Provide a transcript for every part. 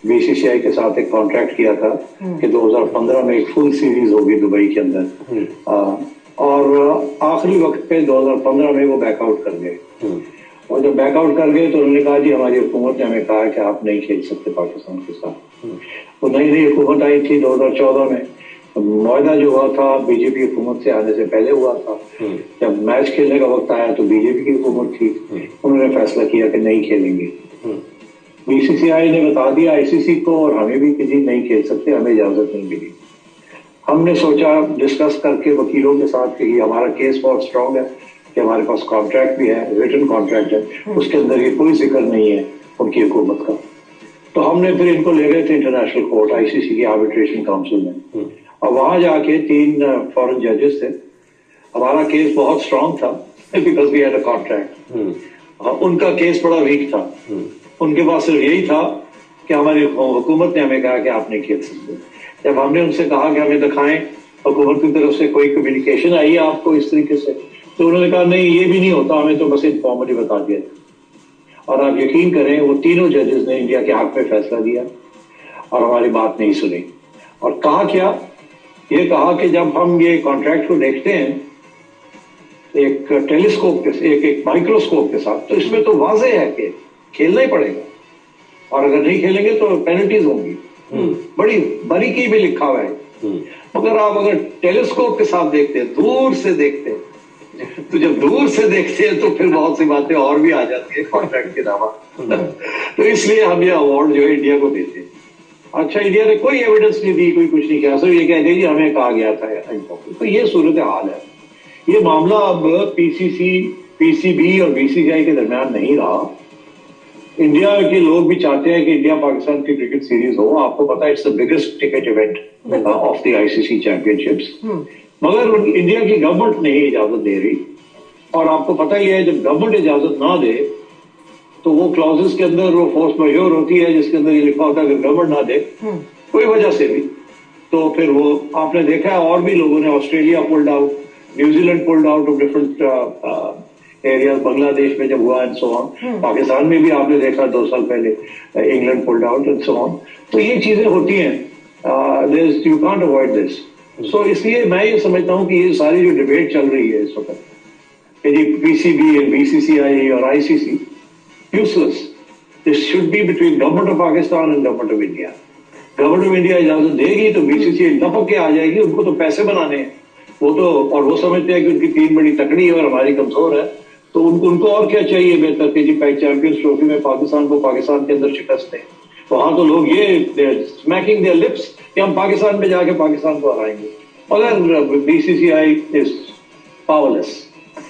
BCCI के साथ एक कॉन्ट्रैक्ट किया था कि 2015 में एक फुल सीरीज होगी दुबई के अंदर, और आखिरी वक्त पे 2015 में वो बैकआउट कर गए। और जब बैकआउट कर गए तो उन्होंने कहा जी हमारी हुकूमत ने हमें कहा कि आप नहीं खेल सकते पाकिस्तान के साथ। तो नई नई हुकूमत आई थी 2014 में, मुआहदा जो हुआ था बीजेपी हुकूमत से आने से पहले हुआ था। जब मैच खेलने का वक्त आया तो बीजेपी की हुकूमत थी, उन्होंने फैसला किया कि नहीं खेलेंगे। बीसीसीआई ने बता दिया आईसीसी को और हमें भी कि जी नहीं खेल सकते, हमें इजाजत नहीं मिली। हमने सोचा डिस्कस करके वकीलों के साथ कि हमारा केस बहुत स्ट्रांग है, कि हमारे पास कॉन्ट्रैक्ट भी है, रिटन कॉन्ट्रैक्ट है, उसके अंदर ये कोई जिक्र नहीं है उनकी हुकूमत का। तो हमने फिर इनको ले गए थे इंटरनेशनल कोर्ट, आईसीसी की आर्बिट्रेशन काउंसिल में, और वहां जाके 3 फॉरेन जजेस थे। हमारा केस बहुत स्ट्रांग था because we had a contract, उनका केस बड़ा वीक था। उनके पास सिर्फ यही था कि हमारी हुकूमत ने हमें कहा कि आप नहीं खेल सकते। जब हमने उनसे कहा कि हमें दिखाएं हुकूमत की तरफ से कोई कम्युनिकेशन आई है आपको इस तरीके से, तो उन्होंने कहा नहीं ये भी नहीं होता, हमें तो बस इनफॉर्मली बता दिया था। और आप यकीन करें वो तीनों जजेस ने इंडिया के हक में फैसला दिया और हमारी बात नहीं सुनी। और कहा क्या, ये कहा कि जब हम ये कॉन्ट्रैक्ट को देखते हैं एक टेलीस्कोप के एक माइक्रोस्कोप के साथ, तो इसमें तो वाज़ेह है कि खेलना ही पड़ेगा, और अगर नहीं खेलेंगे तो पेनल्टीज होंगी। बड़ी बारीकी में लिखा हुआ है। मगर आप अगर टेलीस्कोप के साथ देखते हैं, दूर से देखते हैं, तो जब दूर से देखते हैं तो फिर बहुत सी बातें और भी आ जाती है कॉन्ट्रैक्ट के अलावा। तो इसलिए हम ये अवार्ड जो है इंडिया को देते हैं। अच्छा, इंडिया ने कोई एविडेंस नहीं दी, कोई कुछ नहीं किया, सिर्फ ये कह दिया जी हमें कहा गया था। तो ये सूरत हाल है। ये मामला अब पीसीसी, पीसीबी और बीसीसीआई के दरमियान नहीं रहा। इंडिया के लोग भी चाहते हैं कि इंडिया पाकिस्तान की क्रिकेट सीरीज हो। आपको पता है it's the biggest ticket event of the ICC championships, मगर इंडिया की गवर्नमेंट नहीं इजाजत दे रही। और आपको पता ही है जब गवर्नमेंट इजाजत ना दे तो वो क्लॉजेस के अंदर वो फोर्स मैजोर होती है, जिसके अंदर ये लिखा होता है कि गवर्नमेंट ना दे कोई वजह से भी, तो फिर वो आपने देखा है और भी लोगों ने, Australia pulled out, New Zealand pulled out of different area, Bangladesh में जब हुआ एंड सो ऑन, पाकिस्तान में भी आपने देखा 2 साल पहले England pulled out and so on. तो ये चीजें होती हैं, यू कांट अवॉइड दिस। सो इसलिए मैं ये समझता हूं कि ये सारी जो डिबेट चल रही है इस वक्त कि जी पीसीबी, बीसीसीआई और ICC, useless. This should be between government of Pakistan and government of India. Government of India इजाजत देगी तो बीसीसीआई लपक के आ जाएगी, उनको तो पैसे बनाने हैं वो तो, और वो समझते हैं कि उनकी टीम बड़ी तकड़ी है और हमारी कमजोर है, तो उनको और क्या चाहिए बेहतर कि जी चैंपियंस ट्रॉफी में पाकिस्तान को पाकिस्तान के अंदर शिकस्त दें। वहां तो लोग ये स्मैकिंग देयर लिप्स कि हम पाकिस्तान में जाके पाकिस्तान को हराएंगे, मगर बीसीसीआई इज पावरलेस।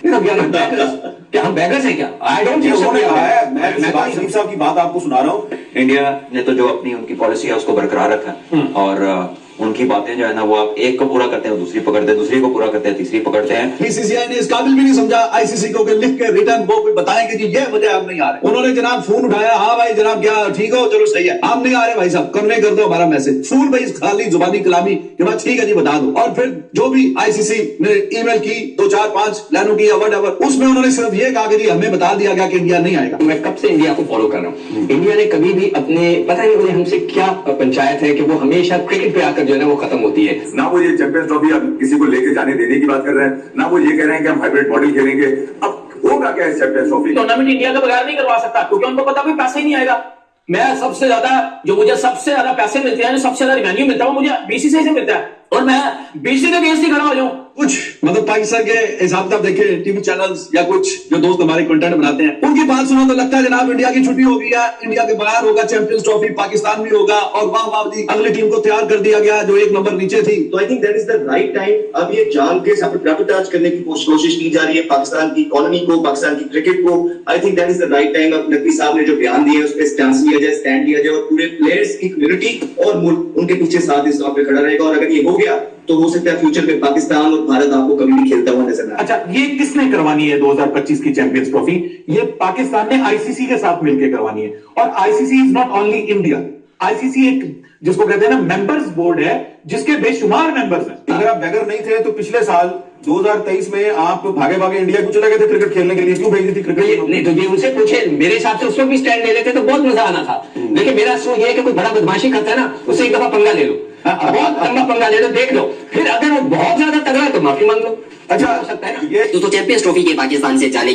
क्या हम बेगर्स हैं क्या? I don't think so. मैं सलीम साहब की बात आपको सुना रहा हूँ। इंडिया ने तो जो अपनी उनकी पॉलिसी है उसको बरकरार रखा है, और उनकी बातें जो है ना वो आप एक को पूरा करते हैं, दूसरी पकड़ते हैं, दूसरी को पूरा करते हैं, तीसरी पकड़ते हैं। बीसीसीआई ने इस काबिल भी नहीं समझा आईसीसी को कि लिख के रिटर्न वो बताएं कि जी ये वजह आप नहीं आ रहे। उन्होंने जनाब फोन उठाया, हाँ भाई जनाब क्या ठीक हो, चलो सही है, हम नहीं आ रहे भाई साहब, कन्वे कर दो हमारा मैसेज। फूल भाई खाली जुबानी कलामी के बाद ठीक है जी बता दो। और फिर जो भी आईसीसी ने ईमेल की 2 4 5 लाइनों की या व्हाटएवर, उसमें उन्होंने सिर्फ ये कहा कि जी हमें बता दिया गया कि इंडिया नहीं आएगा। मैं कब से इंडिया को फॉलो कर रहा हूँ, इंडिया ने कभी भी अपने पता नहीं मुझे हमसे क्या पंचायत है कि वो हमेशा क्रिकेट पे आकर जो है ना वो खत्म होती है। ना वो ये चैंपियंस ट्रॉफी अब किसी को लेके जाने देने की बात कर रहे हैं, ना वो ये कह रहे हैं कि हम हाइब्रिड मॉडल खेलेंगे। अब होगा क्या इस चैंपियंस ट्रॉफी? टूर्नामेंट इंडिया के बगैर नहीं करवा सकता क्योंकि उनको पता कोई पैसा ही नहीं आएगा। मैं सबसे ज्यादा जो मुझे सबसे ज्यादा पैसे मिलते हैं, सबसे ज्यादा रिवेन्यू मिलता है वो मुझे बीसीसीआई से मिलता है, और मैं बीसीसीआई के अगेंस्ट ही खड़ा हो जाऊं। कुछ मतलब पाकिस्तान के हिसाब से आप देखें टीवी चैनल्स या कुछ जो दोस्त हमारे कंटेंट बनाते हैं, उनकी बात सुना तो लगता है जनाब इंडिया की छुट्टी हो गई है, इंडिया के बाहर होगा चैंपियंस ट्रॉफी, पाकिस्तान भी होगा, और वाह जी अगली टीम को तैयार कर दिया गया जो 1 नंबर नीचे थी। तो I think that is the right time. अब ये जान के सैबोटेज करने की कोशिश की जा रही है पाकिस्तान की इकोनॉमी को, पाकिस्तान की क्रिकेट को। I think that is the right time. अब नकवी साहब ने जो बयान दिया है उस पर स्टैंड लिया जाए, स्टैंड लिया जाए, और पूरे प्लेयर्स की कम्युनिटी और मुल्क उनके पीछे साथ इस पे खड़ा रहेगा। और अगर ये हो गया तो हो सकता है फ्यूचर में पाकिस्तान और भारत आपको कभी भी खेलता हुआ नजर आए। अच्छा, ये किसने करवानी है 2025 की चैंपियंस ट्रॉफी? ये पाकिस्तान ने आईसीसी के साथ मिलकर करवानी है, और ICC is not only India, ICC एक जिसको कहते हैं ना मेंबर्स बोर्ड है, जिसके बेशुमार मेंबर्स हैं। अगर आप बैगर नहीं थे तो पिछले साल 2023 में आप भागे भागे इंडिया क्यों चले गए थे क्रिकेट खेलने के लिए? क्यों भेजी थी क्रिकेट? नहीं तो ये उनसे पूछे, मेरे हिसाब से उस वक्त भी स्टैंड ले लेते तो बहुत मजा आना था। लेकिन मेरा सोच ये है कि कोई बड़ा बदमाशी करता है ना, उससे एक दफा पंगा ले लो, बहुत लंबा पंगा ले लो, देख लो, फिर अगर वो बहुत ज्यादा तगड़ा है तो माफी मांग लो। अच्छा हो सकता है ना। ये दोस्तों चैंपियंस ट्रॉफी के पाकिस्तान से जाने